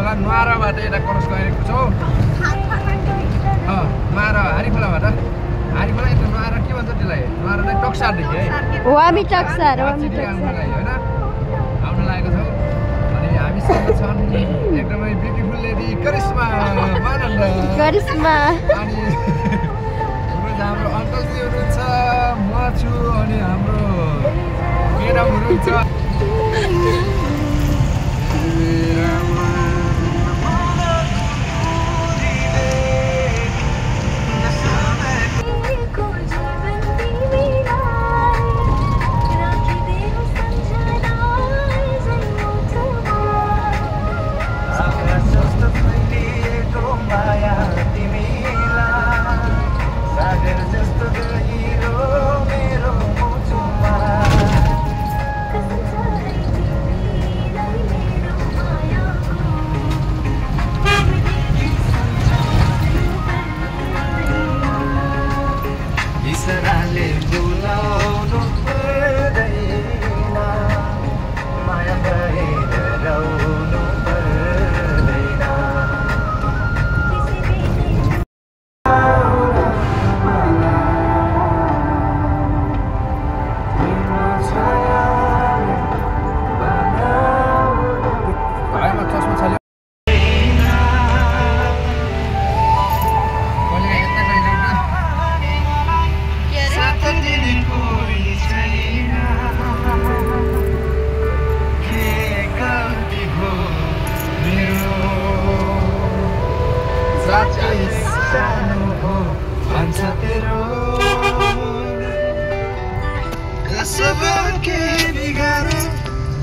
खोला नुहाराबाट यता क्रस गरेको छौँ नुहारा हारीखोलाबाट हारीखोला यता नुहारा के भन्छ त्यसलाई नुहारा चाहिँ टक्सारदेखि है वामी टक्सार होइन आउन लागेको छौँ अनि हामीसँग छन् एकदमै ब्युटिफुल लेडी करिश्मा मानन्द करिश्मा अनि हाम्रो अङ्कलजी हुनुहुन्छ म छु अनि हाम्रो म्याडम हुनुहुन्छ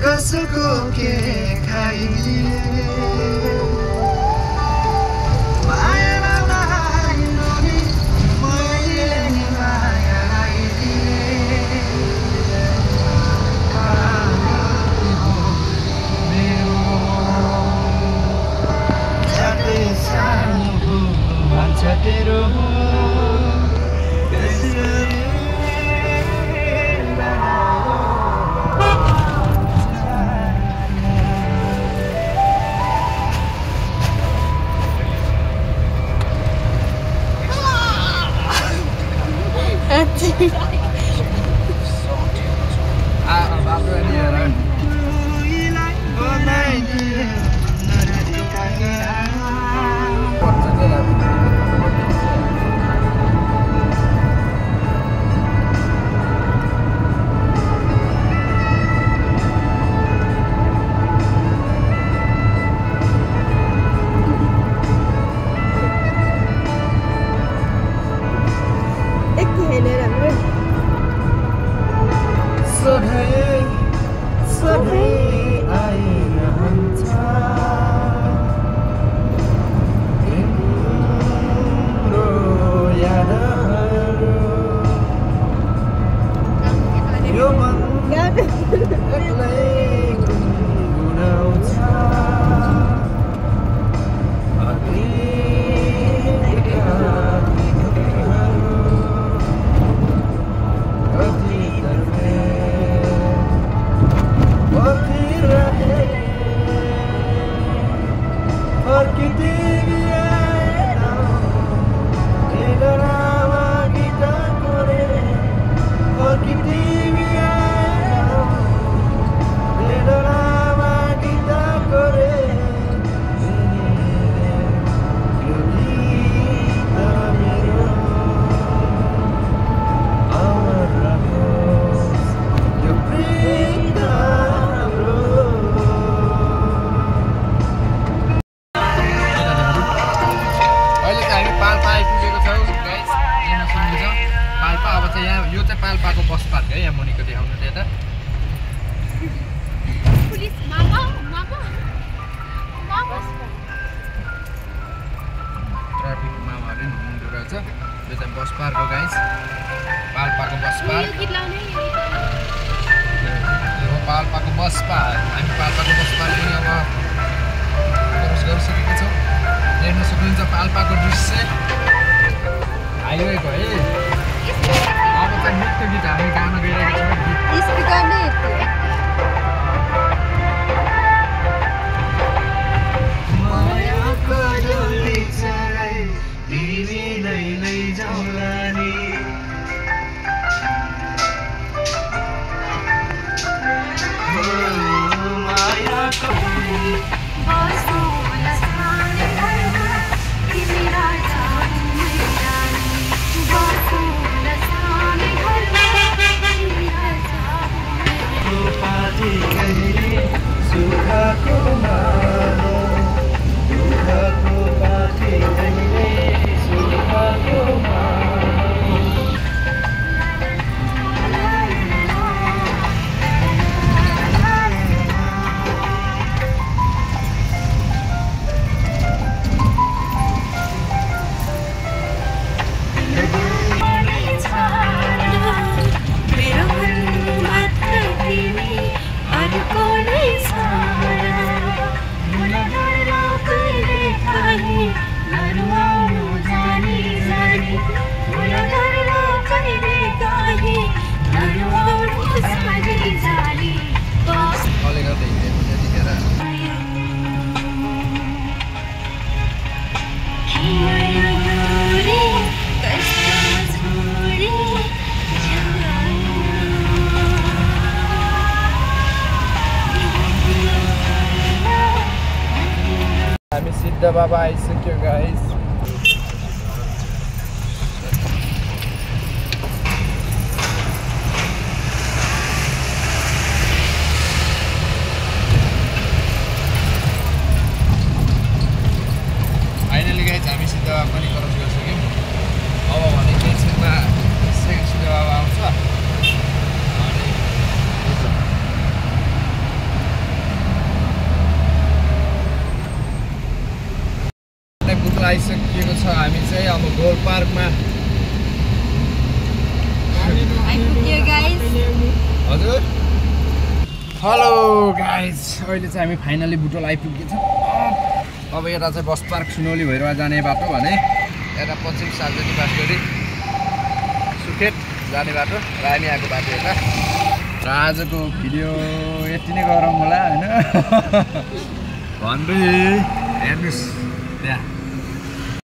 कसको के खाइलिए माया नलागिनु नि मैले नि माया लागिदिए मेरो जाते सानो हो भन्छ तेरो पाल्पाको बस पार्क है यहाँ मुनिको देखाउनु त्यता पुलिस मामा ट्राफिक मामाहरु हुनुहुँदो रहेछ यो चाहिँ बस पार्क हो गाइस पाल्पाको बस पार्क यो पाल्पाको बस पार्क हामी पाल्पाको बस पार्क पनि अब क्रस गरिसकेका छौं हेर्न सक्नुहुन्छ पाल्पाको दृश्य हाइवेको है अब चाहिँ नृत्य गीत हामी गाउन गइरहेका छौं स्पिकर नै म हामी सिद्ध बाबा आइसक्यो गाइस फाइनली गाइस हामी सिद्ध बाबा पनि क्रस गरिसक्यौँ अब भने एकछिनमा सेकेन्ड सिद्ध बाबा आउँछ आइसकिएको छ हामी चाहिँ अब गोल पार्कमा हजुर हेलो गाइज अहिले चाहिँ हामी फाइनली बुटोल आइपुगेछौँ अब यता चाहिँ बस पार्क सुनौली भएर जाने बाटो भने यता पश्चिम सार्वजनिक बास गरी सुखेत जाने बाटो रानी आएको बाटो यता र आजको भिडियो यति नै गरौँ होला होइन भन्दै हेर्नुहोस् त्यहाँ